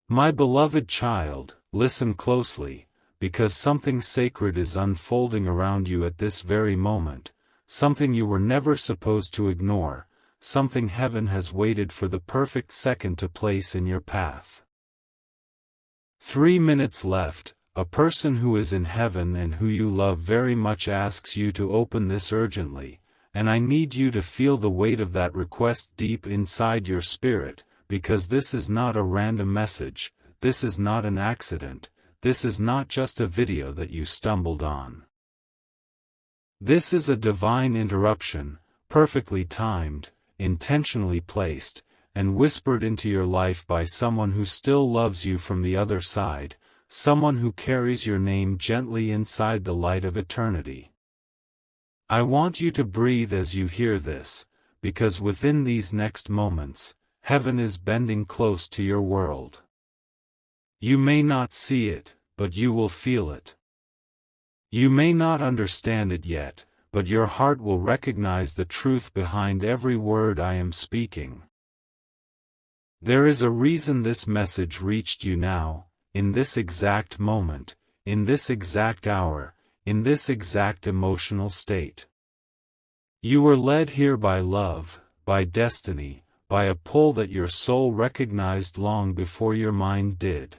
My beloved child, listen closely, because something sacred is unfolding around you at this very moment, something you were never supposed to ignore, something heaven has waited for the perfect second to place in your path. 3 minutes left. A person who is in heaven and who you love very much asks you to open this urgently, and I need you to feel the weight of that request deep inside your spirit, because this is not a random message, this is not an accident, this is not just a video that you stumbled on. This is a divine interruption, perfectly timed, intentionally placed, and whispered into your life by someone who still loves you from the other side, someone who carries your name gently inside the light of eternity. I want you to breathe as you hear this, because within these next moments, heaven is bending close to your world. You may not see it, but you will feel it. You may not understand it yet, but your heart will recognize the truth behind every word I am speaking. There is a reason this message reached you now, in this exact moment, in this exact hour, in this exact emotional state. You were led here by love, by destiny, by a pull that your soul recognized long before your mind did.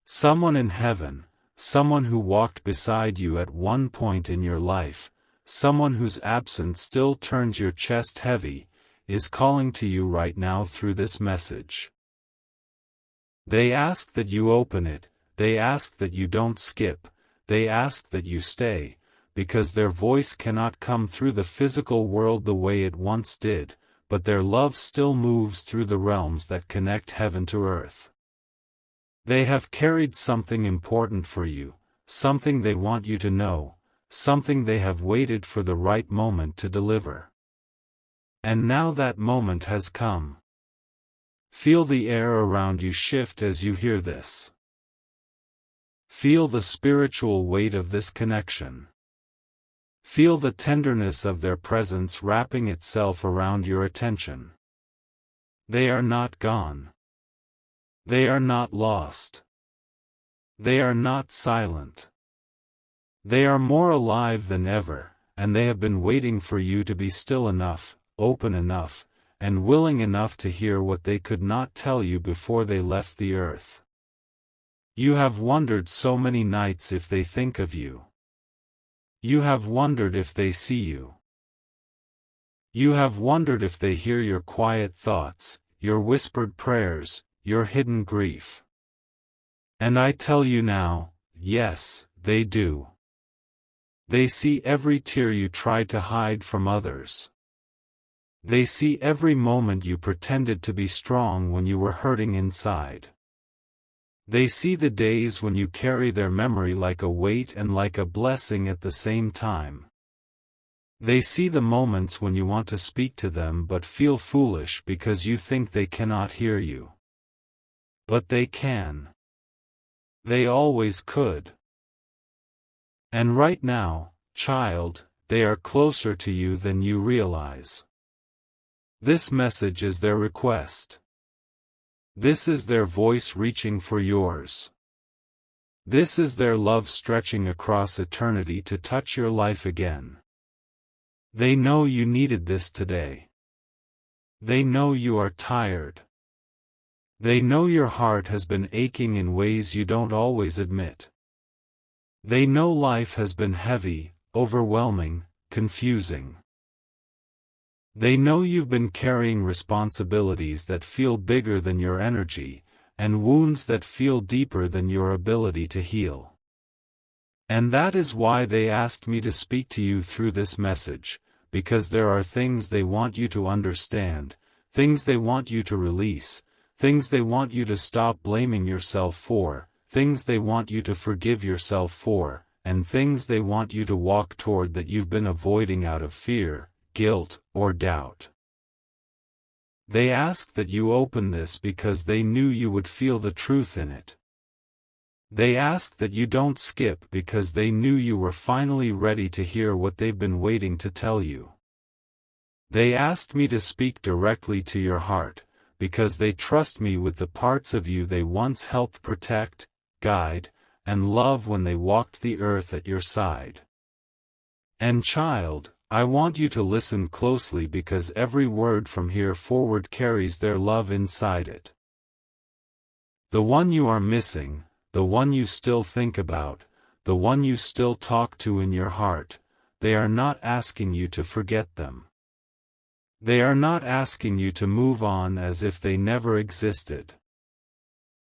Someone in heaven, someone who walked beside you at one point in your life, someone whose absence still turns your chest heavy, is calling to you right now through this message. They ask that you open it, they ask that you don't skip, they ask that you stay, because their voice cannot come through the physical world the way it once did, but their love still moves through the realms that connect heaven to earth. They have carried something important for you, something they want you to know, something they have waited for the right moment to deliver. And now that moment has come. Feel the air around you shift as you hear this. Feel the spiritual weight of this connection. Feel the tenderness of their presence wrapping itself around your attention. They are not gone. They are not lost. They are not silent. They are more alive than ever, and they have been waiting for you to be still enough, open enough, and willing enough to hear what they could not tell you before they left the earth. You have wondered so many nights if they think of you. You have wondered if they see you. You have wondered if they hear your quiet thoughts, your whispered prayers, your hidden grief. And I tell you now, yes, they do. They see every tear you tried to hide from others. They see every moment you pretended to be strong when you were hurting inside. They see the days when you carry their memory like a weight and like a blessing at the same time. They see the moments when you want to speak to them but feel foolish because you think they cannot hear you. But they can. They always could. And right now, child, they are closer to you than you realize. This message is their request. This is their voice reaching for yours. This is their love stretching across eternity to touch your life again. They know you needed this today. They know you are tired. They know your heart has been aching in ways you don't always admit. They know life has been heavy, overwhelming, confusing. They know you've been carrying responsibilities that feel bigger than your energy, and wounds that feel deeper than your ability to heal. And that is why they asked me to speak to you through this message, because there are things they want you to understand, things they want you to release, things they want you to stop blaming yourself for, things they want you to forgive yourself for, and things they want you to walk toward that you've been avoiding out of fear, guilt, or doubt. They ask that you open this because they knew you would feel the truth in it. They ask that you don't skip because they knew you were finally ready to hear what they've been waiting to tell you. They asked me to speak directly to your heart, because they trust me with the parts of you they once helped protect, guide, and love when they walked the earth at your side. And child, I want you to listen closely because every word from here forward carries their love inside it. The one you are missing, the one you still think about, the one you still talk to in your heart, they are not asking you to forget them. They are not asking you to move on as if they never existed.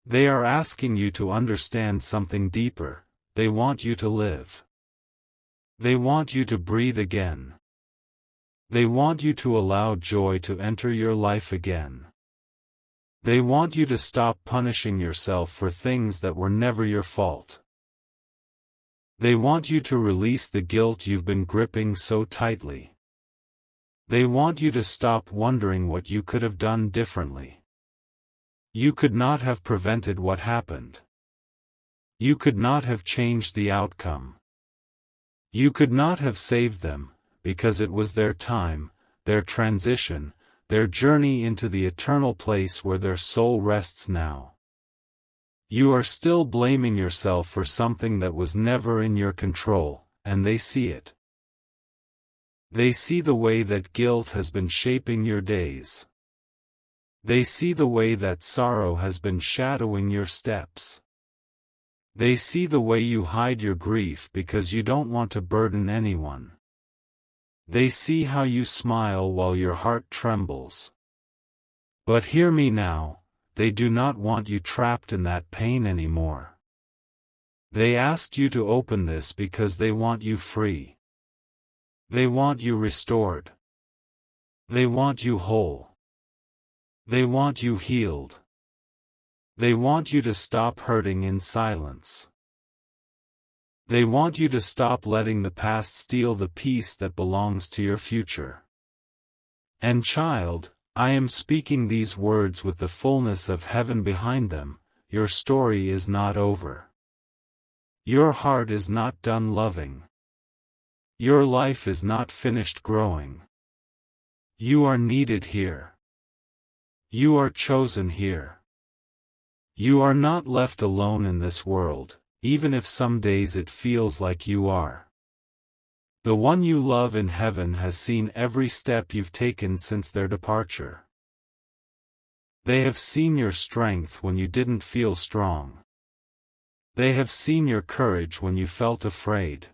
They are asking you to understand something deeper. They want you to live. They want you to breathe again. They want you to allow joy to enter your life again. They want you to stop punishing yourself for things that were never your fault. They want you to release the guilt you've been gripping so tightly. They want you to stop wondering what you could have done differently. You could not have prevented what happened. You could not have changed the outcome. You could not have saved them, because it was their time, their transition, their journey into the eternal place where their soul rests now. You are still blaming yourself for something that was never in your control, and they see it. They see the way that guilt has been shaping your days. They see the way that sorrow has been shadowing your steps. They see the way you hide your grief because you don't want to burden anyone. They see how you smile while your heart trembles. But hear me now, they do not want you trapped in that pain anymore. They asked you to open this because they want you free. They want you restored. They want you whole. They want you healed. They want you to stop hurting in silence. They want you to stop letting the past steal the peace that belongs to your future. And child, I am speaking these words with the fullness of heaven behind them. Your story is not over. Your heart is not done loving. Your life is not finished growing. You are needed here. You are chosen here. You are not left alone in this world, even if some days it feels like you are. The one you love in heaven has seen every step you've taken since their departure. They have seen your strength when you didn't feel strong. They have seen your courage when you felt afraid.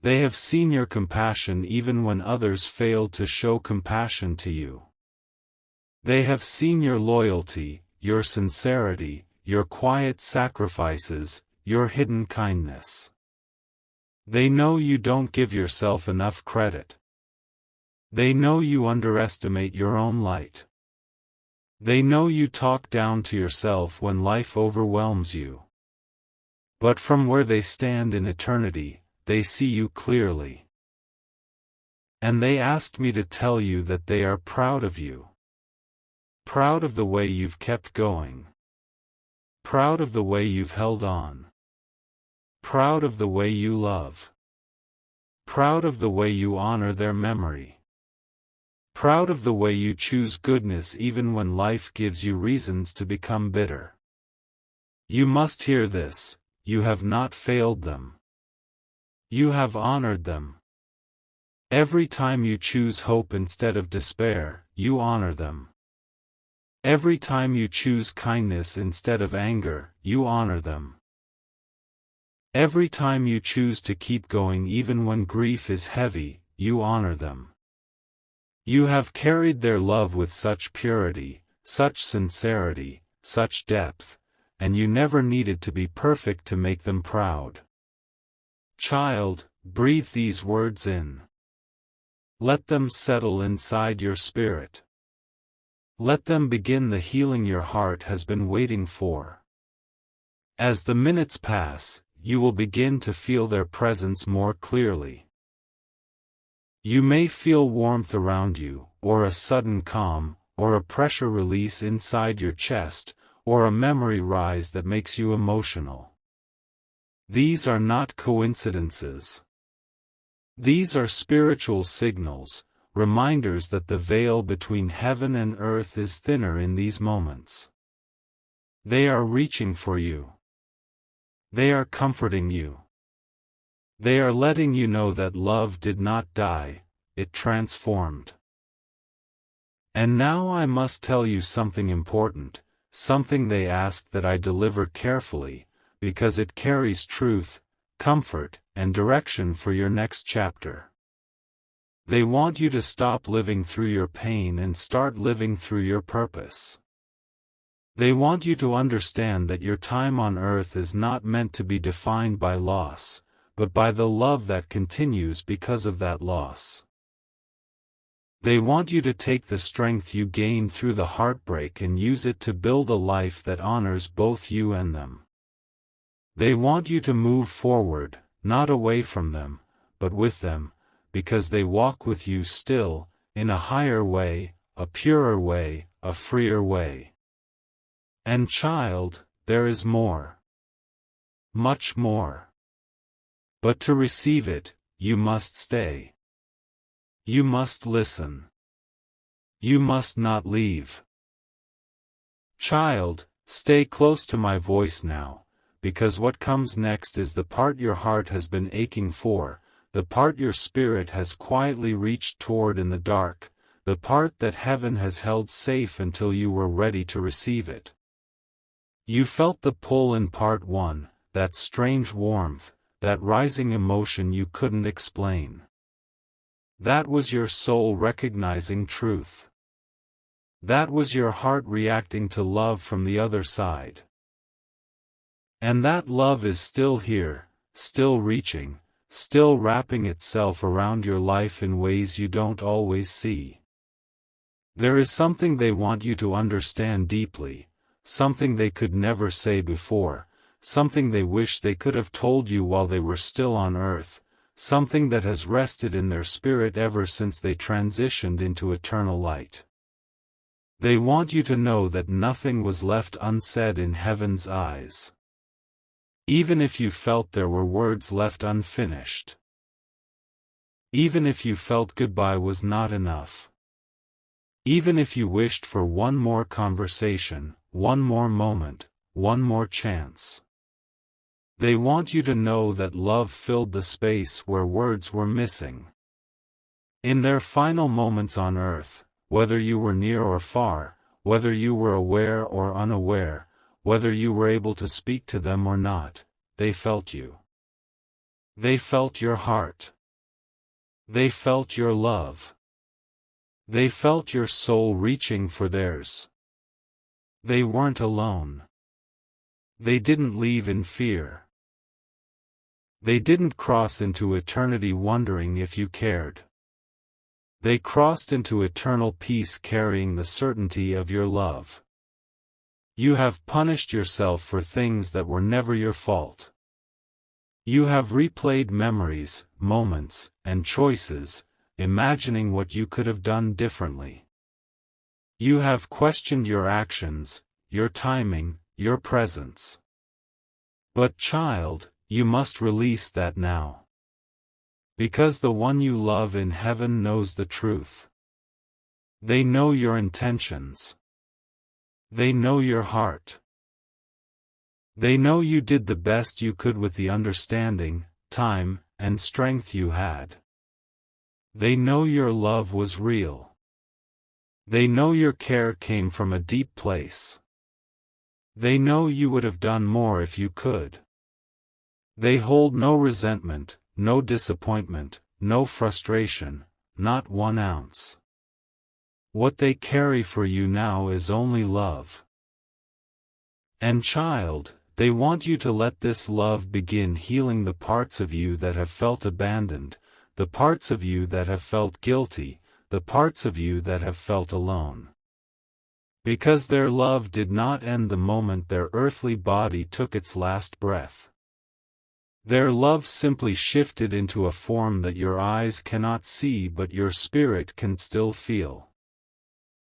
They have seen your compassion even when others failed to show compassion to you. They have seen your loyalty, your sincerity, your quiet sacrifices, your hidden kindness. They know you don't give yourself enough credit. They know you underestimate your own light. They know you talk down to yourself when life overwhelms you. But from where they stand in eternity, they see you clearly. And they asked me to tell you that they are proud of you. Proud of the way you've kept going. Proud of the way you've held on. Proud of the way you love. Proud of the way you honor their memory. Proud of the way you choose goodness even when life gives you reasons to become bitter. You must hear this, you have not failed them. You have honored them. Every time you choose hope instead of despair, you honor them. Every time you choose kindness instead of anger, you honor them. Every time you choose to keep going even when grief is heavy, you honor them. You have carried their love with such purity, such sincerity, such depth, and you never needed to be perfect to make them proud. Child, breathe these words in. Let them settle inside your spirit. Let them begin the healing your heart has been waiting for. As the minutes pass, you will begin to feel their presence more clearly. You may feel warmth around you, or a sudden calm, or a pressure release inside your chest, or a memory rise that makes you emotional. These are not coincidences. These are spiritual signals, reminders that the veil between heaven and earth is thinner in these moments. They are reaching for you. They are comforting you. They are letting you know that love did not die, it transformed. And now I must tell you something important, something they ask that I deliver carefully, because it carries truth, comfort, and direction for your next chapter. They want you to stop living through your pain and start living through your purpose. They want you to understand that your time on earth is not meant to be defined by loss, but by the love that continues because of that loss. They want you to take the strength you gain through the heartbreak and use it to build a life that honors both you and them. They want you to move forward, not away from them, but with them, because they walk with you still, in a higher way, a purer way, a freer way. And child, there is more. Much more. But to receive it, you must stay. You must listen. You must not leave. Child, stay close to my voice now, because what comes next is the part your heart has been aching for, the part your spirit has quietly reached toward in the dark, the part that heaven has held safe until you were ready to receive it. You felt the pull in part 1, that strange warmth, that rising emotion you couldn't explain. That was your soul recognizing truth. That was your heart reacting to love from the other side. And that love is still here, still reaching, still wrapping itself around your life in ways you don't always see. There is something they want you to understand deeply, something they could never say before, something they wish they could have told you while they were still on earth, something that has rested in their spirit ever since they transitioned into eternal light. They want you to know that nothing was left unsaid in heaven's eyes. Even if you felt there were words left unfinished. Even if you felt goodbye was not enough. Even if you wished for one more conversation, one more moment, one more chance. They want you to know that love filled the space where words were missing. In their final moments on earth, whether you were near or far, whether you were aware or unaware, whether you were able to speak to them or not, they felt you. They felt your heart. They felt your love. They felt your soul reaching for theirs. They weren't alone. They didn't leave in fear. They didn't cross into eternity wondering if you cared. They crossed into eternal peace carrying the certainty of your love. You have punished yourself for things that were never your fault. You have replayed memories, moments, and choices, imagining what you could have done differently. You have questioned your actions, your timing, your presence. But child, you must release that now. Because the one you love in heaven knows the truth. They know your intentions. They know your heart. They know you did the best you could with the understanding, time, and strength you had. They know your love was real. They know your care came from a deep place. They know you would have done more if you could. They hold no resentment, no disappointment, no frustration, not 1 ounce. What they carry for you now is only love. And child, they want you to let this love begin healing the parts of you that have felt abandoned, the parts of you that have felt guilty, the parts of you that have felt alone. Because their love did not end the moment their earthly body took its last breath. Their love simply shifted into a form that your eyes cannot see but your spirit can still feel.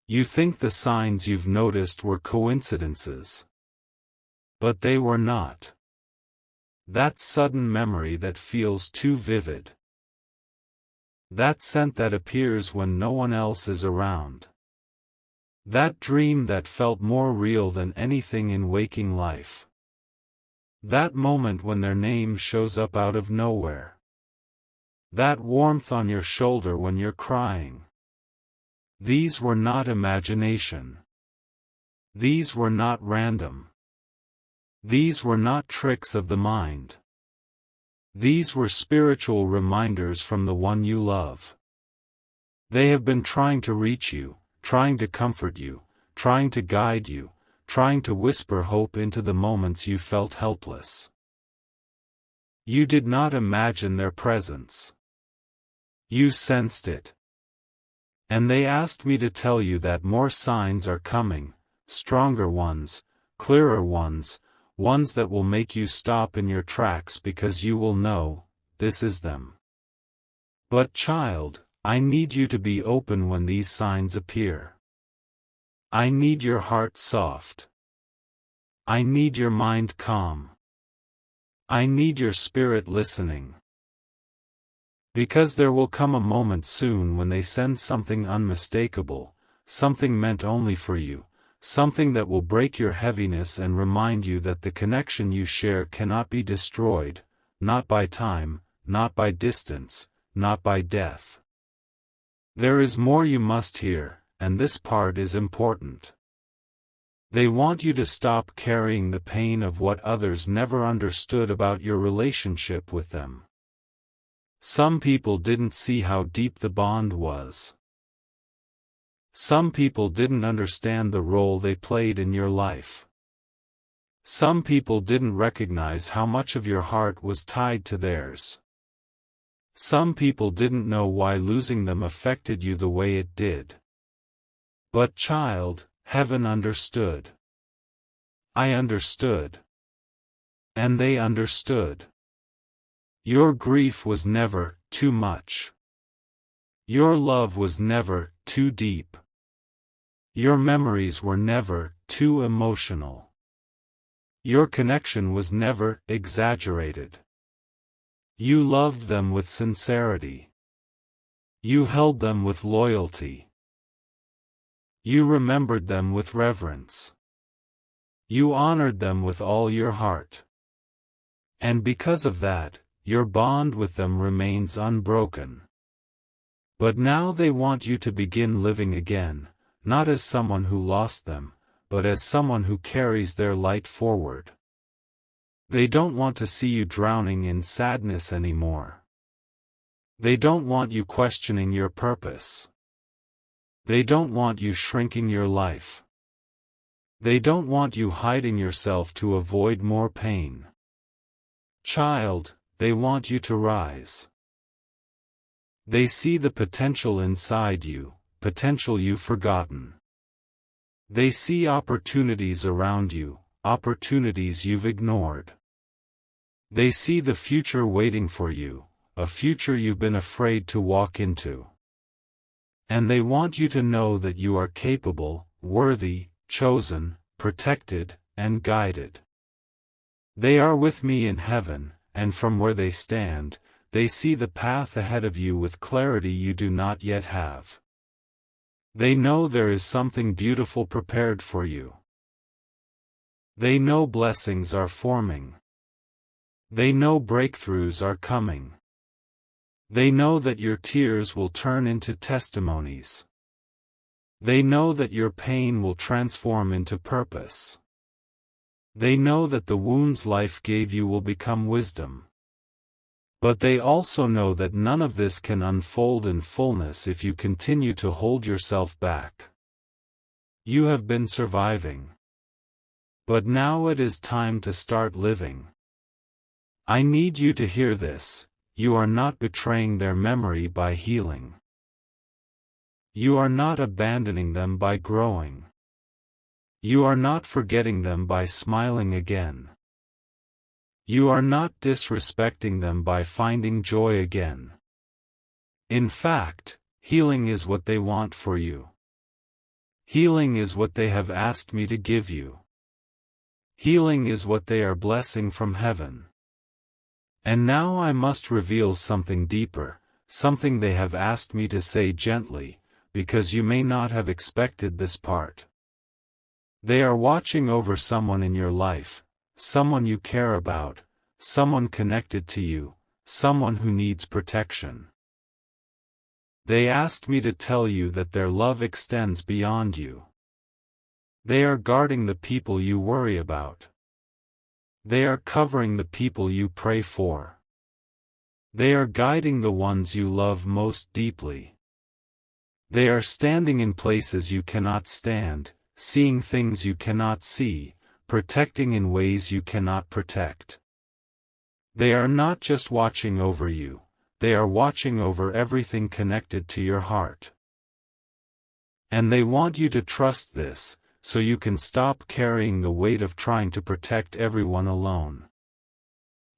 You think the signs you've noticed were coincidences. But they were not. That sudden memory that feels too vivid. That scent that appears when no one else is around. That dream that felt more real than anything in waking life. That moment when their name shows up out of nowhere. That warmth on your shoulder when you're crying. These were not imagination. These were not random. These were not tricks of the mind. These were spiritual reminders from the one you love. They have been trying to reach you, trying to comfort you, trying to guide you, trying to whisper hope into the moments you felt helpless. You did not imagine their presence. You sensed it. And they asked me to tell you that more signs are coming, stronger ones, clearer ones, ones that will make you stop in your tracks because you will know, this is them. But child, I need you to be open when these signs appear. I need your heart soft. I need your mind calm. I need your spirit listening. Because there will come a moment soon when they send something unmistakable, something meant only for you, something that will break your heaviness and remind you that the connection you share cannot be destroyed, not by time, not by distance, not by death. There is more you must hear, and this part is important. They want you to stop carrying the pain of what others never understood about your relationship with them. Some people didn't see how deep the bond was. Some people didn't understand the role they played in your life. Some people didn't recognize how much of your heart was tied to theirs. Some people didn't know why losing them affected you the way it did. But child, heaven understood. I understood. And they understood. Your grief was never too much. Your love was never too deep. Your memories were never too emotional. Your connection was never exaggerated. You loved them with sincerity. You held them with loyalty. You remembered them with reverence. You honored them with all your heart. And because of that, your bond with them remains unbroken. But now they want you to begin living again, not as someone who lost them, but as someone who carries their light forward. They don't want to see you drowning in sadness anymore. They don't want you questioning your purpose. They don't want you shrinking your life. They don't want you hiding yourself to avoid more pain. Child, they want you to rise. They see the potential inside you, potential you've forgotten. They see opportunities around you, opportunities you've ignored. They see the future waiting for you, a future you've been afraid to walk into. And they want you to know that you are capable, worthy, chosen, protected, and guided. They are with me in heaven, and from where they stand, they see the path ahead of you with clarity you do not yet have. They know there is something beautiful prepared for you. They know blessings are forming. They know breakthroughs are coming. They know that your tears will turn into testimonies. They know that your pain will transform into purpose. They know that the wounds life gave you will become wisdom. But they also know that none of this can unfold in fullness if you continue to hold yourself back. You have been surviving. But now it is time to start living. I need you to hear this. You are not betraying their memory by healing. You are not abandoning them by growing. You are not forgetting them by smiling again. You are not disrespecting them by finding joy again. In fact, healing is what they want for you. Healing is what they have asked me to give you. Healing is what they are blessing from heaven. And now I must reveal something deeper, something they have asked me to say gently, because you may not have expected this part. They are watching over someone in your life, someone you care about, someone connected to you, someone who needs protection. They asked me to tell you that their love extends beyond you. They are guarding the people you worry about. They are covering the people you pray for. They are guiding the ones you love most deeply. They are standing in places you cannot stand, seeing things you cannot see, protecting in ways you cannot protect. They are not just watching over you, they are watching over everything connected to your heart. And they want you to trust this, so you can stop carrying the weight of trying to protect everyone alone.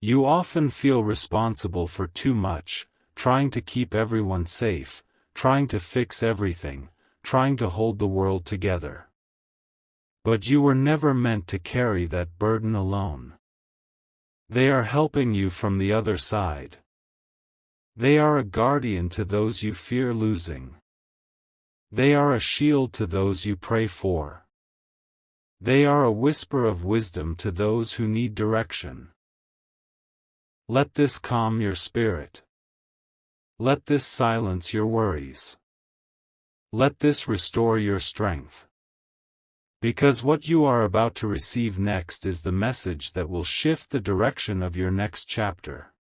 You often feel responsible for too much, trying to keep everyone safe, trying to fix everything, trying to hold the world together. But you were never meant to carry that burden alone. They are helping you from the other side. They are a guardian to those you fear losing. They are a shield to those you pray for. They are a whisper of wisdom to those who need direction. Let this calm your spirit. Let this silence your worries. Let this restore your strength. Because what you are about to receive next is the message that will shift the direction of your next chapter.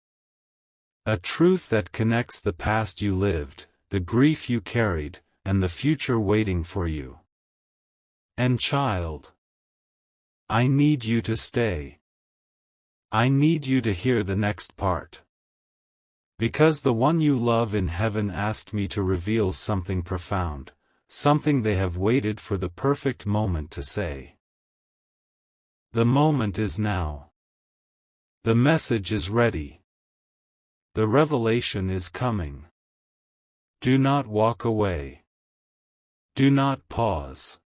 A truth that connects the past you lived, the grief you carried, and the future waiting for you. And child, I need you to stay. I need you to hear the next part. Because the one you love in heaven asked me to reveal something profound, something they have waited for the perfect moment to say. The moment is now. The message is ready. The revelation is coming. Do not walk away. Do not pause.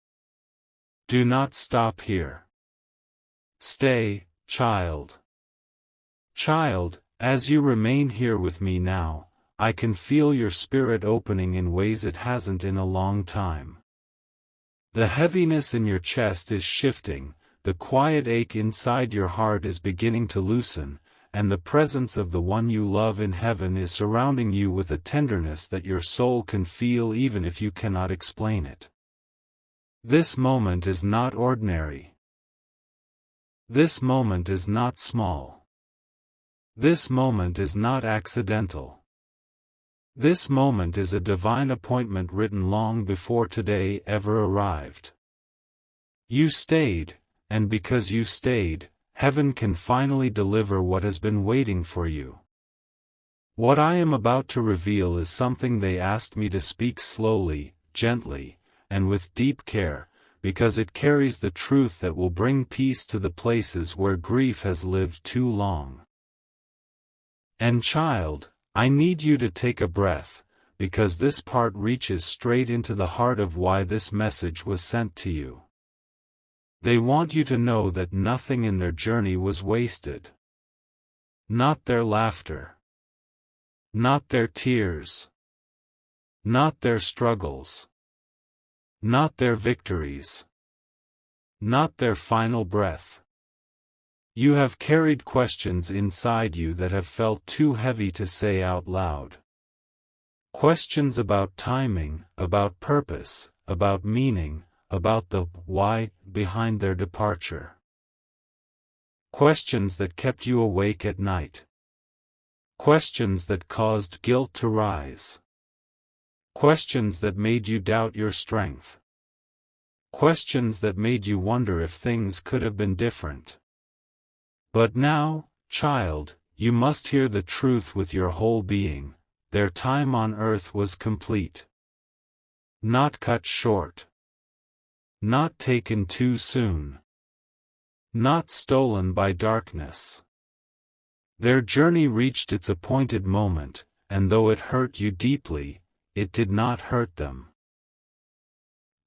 Do not stop here. Stay, child. Child, as you remain here with me now, I can feel your spirit opening in ways it hasn't in a long time. The heaviness in your chest is shifting, the quiet ache inside your heart is beginning to loosen, and the presence of the one you love in heaven is surrounding you with a tenderness that your soul can feel even if you cannot explain it. This moment is not ordinary. This moment is not small. This moment is not accidental. This moment is a divine appointment written long before today ever arrived. You stayed, and because you stayed, heaven can finally deliver what has been waiting for you. What I am about to reveal is something they asked me to speak slowly, gently, and with deep care, because it carries the truth that will bring peace to the places where grief has lived too long. And child, I need you to take a breath, because this part reaches straight into the heart of why this message was sent to you. They want you to know that nothing in their journey was wasted. Not their laughter. Not their tears. Not their struggles. Not their victories. Not their final breath. You have carried questions inside you that have felt too heavy to say out loud. Questions about timing, about purpose, about meaning, about the why behind their departure. Questions that kept you awake at night. Questions that caused guilt to rise. Questions that made you doubt your strength. Questions that made you wonder if things could have been different. But now, child, you must hear the truth with your whole being. Their time on earth was complete. Not cut short. Not taken too soon. Not stolen by darkness. Their journey reached its appointed moment, and though it hurt you deeply, it did not hurt them.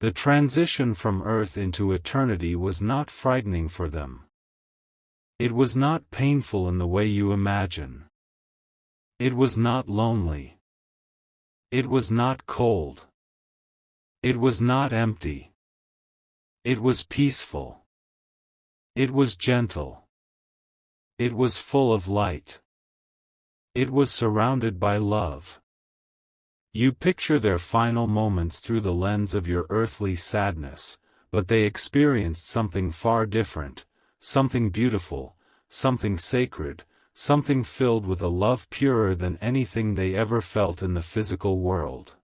The transition from earth into eternity was not frightening for them. It was not painful in the way you imagine. It was not lonely. It was not cold. It was not empty. It was peaceful. It was gentle. It was full of light. It was surrounded by love. You picture their final moments through the lens of your earthly sadness, but they experienced something far different, something beautiful, something sacred, something filled with a love purer than anything they ever felt in the physical world.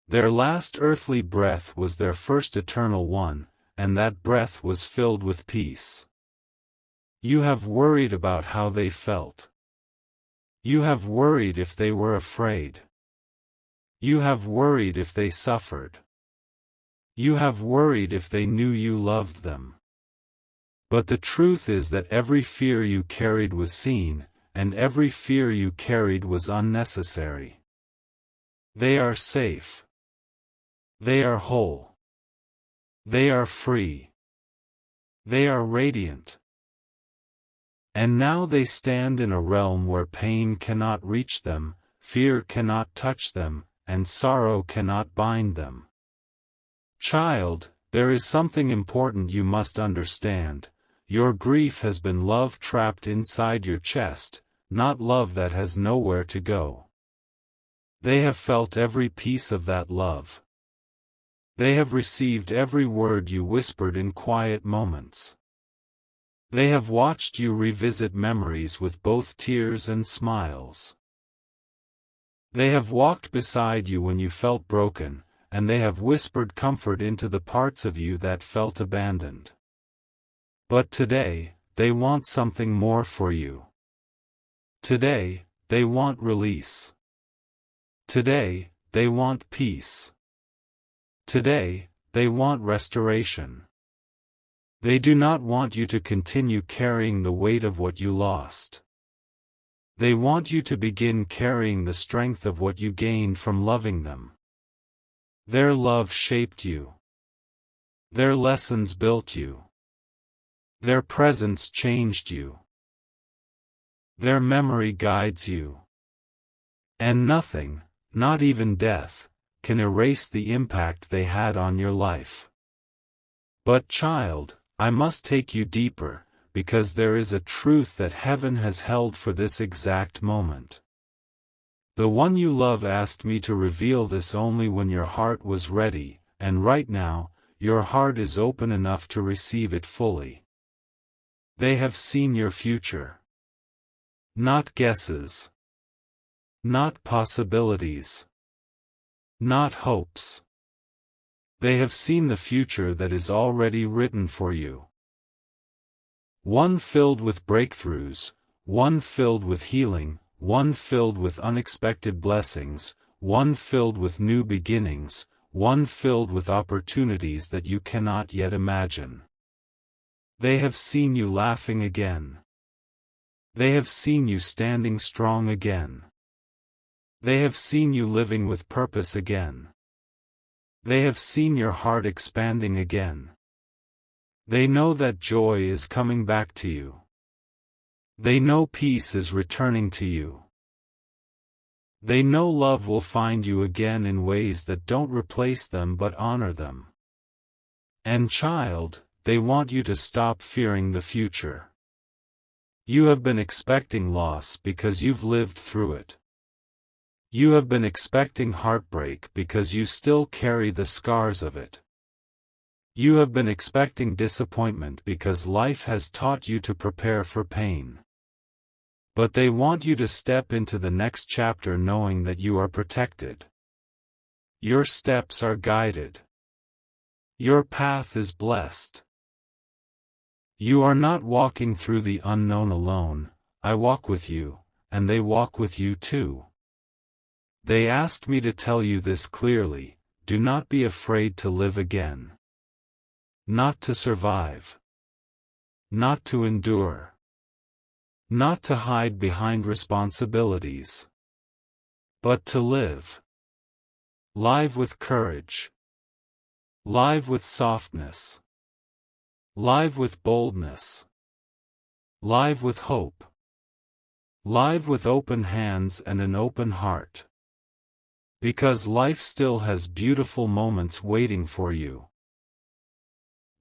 Their last earthly breath was their first eternal one, and that breath was filled with peace. You have worried about how they felt. You have worried if they were afraid. You have worried if they suffered. You have worried if they knew you loved them. But the truth is that every fear you carried was seen, and every fear you carried was unnecessary. They are safe. They are whole. They are free. They are radiant. And now they stand in a realm where pain cannot reach them, fear cannot touch them, and sorrow cannot bind them. Child, there is something important you must understand. Your grief has been love trapped inside your chest, not love that has nowhere to go. They have felt every piece of that love. They have received every word you whispered in quiet moments. They have watched you revisit memories with both tears and smiles. They have walked beside you when you felt broken, and they have whispered comfort into the parts of you that felt abandoned. But today, they want something more for you. Today, they want release. Today, they want peace. Today, they want restoration. They do not want you to continue carrying the weight of what you lost. They want you to begin carrying the strength of what you gained from loving them. Their love shaped you. Their lessons built you. Their presence changed you. Their memory guides you. And nothing, not even death, can erase the impact they had on your life. But child, I must take you deeper, because there is a truth that heaven has held for this exact moment. The one you love asked me to reveal this only when your heart was ready, and right now, your heart is open enough to receive it fully. They have seen your future. Not guesses. Not possibilities. Not hopes. They have seen the future that is already written for you. One filled with breakthroughs, one filled with healing, one filled with unexpected blessings, one filled with new beginnings, one filled with opportunities that you cannot yet imagine. They have seen you laughing again. They have seen you standing strong again. They have seen you living with purpose again. They have seen your heart expanding again. They know that joy is coming back to you. They know peace is returning to you. They know love will find you again in ways that don't replace them but honor them. And child, they want you to stop fearing the future. You have been expecting loss because you've lived through it. You have been expecting heartbreak because you still carry the scars of it. You have been expecting disappointment because life has taught you to prepare for pain. But they want you to step into the next chapter knowing that you are protected. Your steps are guided. Your path is blessed. You are not walking through the unknown alone. I walk with you, and they walk with you too. They asked me to tell you this clearly: do not be afraid to live again. Not to survive. Not to endure. Not to hide behind responsibilities. But to live. Live with courage. Live with softness. Live with boldness. Live with hope. Live with open hands and an open heart. Because life still has beautiful moments waiting for you.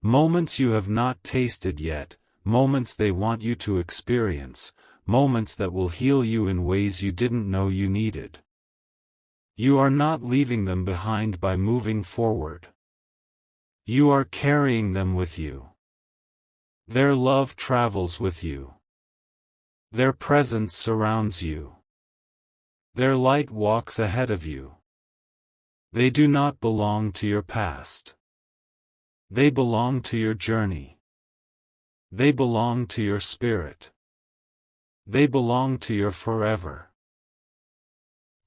Moments you have not tasted yet, moments they want you to experience, moments that will heal you in ways you didn't know you needed. You are not leaving them behind by moving forward. You are carrying them with you. Their love travels with you. Their presence surrounds you. Their light walks ahead of you. They do not belong to your past. They belong to your journey. They belong to your spirit. They belong to your forever.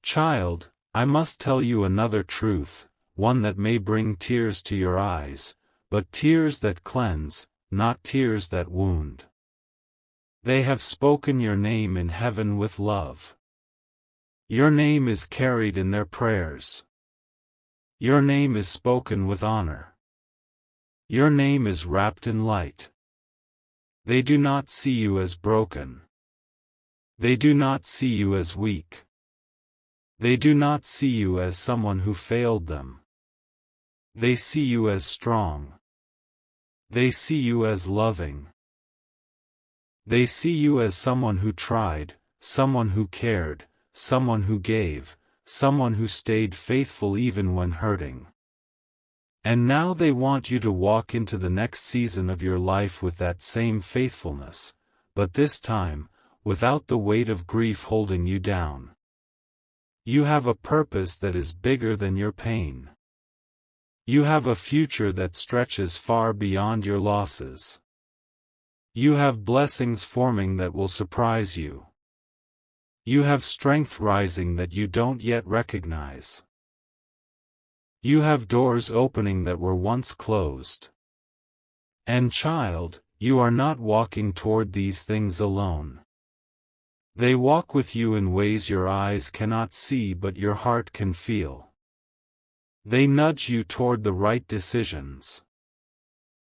Child, I must tell you another truth, one that may bring tears to your eyes, but tears that cleanse, not tears that wound. They have spoken your name in heaven with love. Your name is carried in their prayers. Your name is spoken with honor. Your name is wrapped in light. They do not see you as broken. They do not see you as weak. They do not see you as someone who failed them. They see you as strong. They see you as loving. They see you as someone who tried, someone who cared, someone who gave, someone who stayed faithful even when hurting. And now they want you to walk into the next season of your life with that same faithfulness, but this time, without the weight of grief holding you down. You have a purpose that is bigger than your pain. You have a future that stretches far beyond your losses. You have blessings forming that will surprise you. You have strength rising that you don't yet recognize. You have doors opening that were once closed. And child, you are not walking toward these things alone. They walk with you in ways your eyes cannot see but your heart can feel. They nudge you toward the right decisions.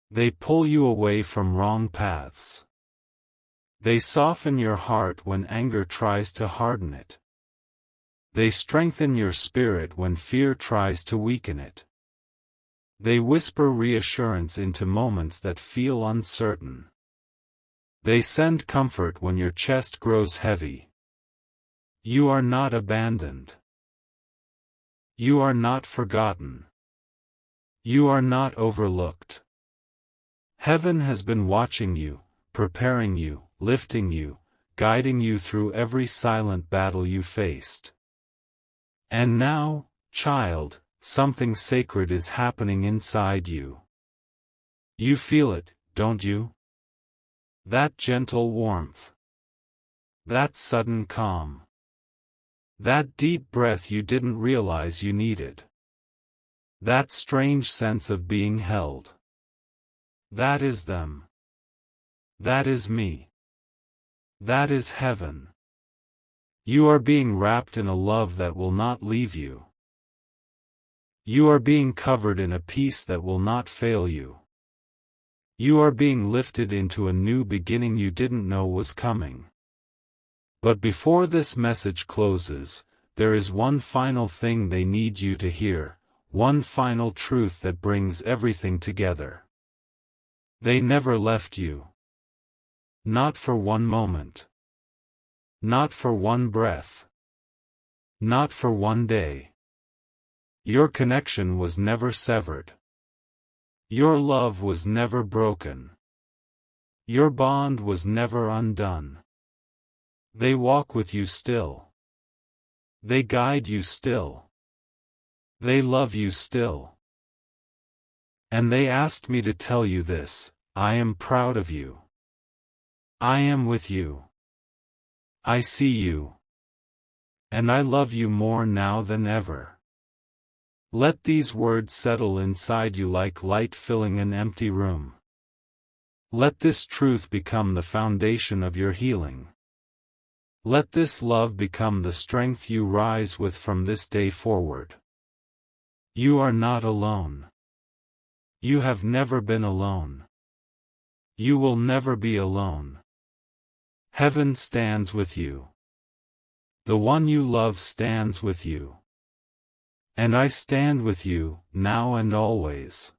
They pull you away from wrong paths. They soften your heart when anger tries to harden it. They strengthen your spirit when fear tries to weaken it. They whisper reassurance into moments that feel uncertain. They send comfort when your chest grows heavy. You are not abandoned. You are not forgotten. You are not overlooked. Heaven has been watching you, preparing you, lifting you, guiding you through every silent battle you faced. And now, child, something sacred is happening inside you. You feel it, don't you? That gentle warmth. That sudden calm. That deep breath you didn't realize you needed. That strange sense of being held. That is them. That is me. That is heaven. You are being wrapped in a love that will not leave you. You are being covered in a peace that will not fail you. You are being lifted into a new beginning you didn't know was coming. But before this message closes, there is one final thing they need you to hear, one final truth that brings everything together. They never left you. Not for one moment. Not for one breath. Not for one day. Your connection was never severed. Your love was never broken. Your bond was never undone. They walk with you still. They guide you still. They love you still. And they asked me to tell you this: I am proud of you. I am with you. I see you. And I love you more now than ever. Let these words settle inside you like light filling an empty room. Let this truth become the foundation of your healing. Let this love become the strength you rise with from this day forward. You are not alone. You have never been alone. You will never be alone. Heaven stands with you. The one you love stands with you. And I stand with you, now and always.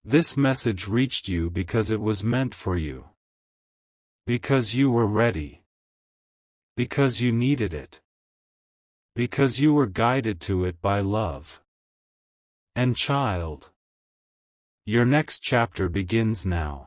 This message reached you because it was meant for you. Because you were ready. Because you needed it. Because you were guided to it by love. And child, your next chapter begins now.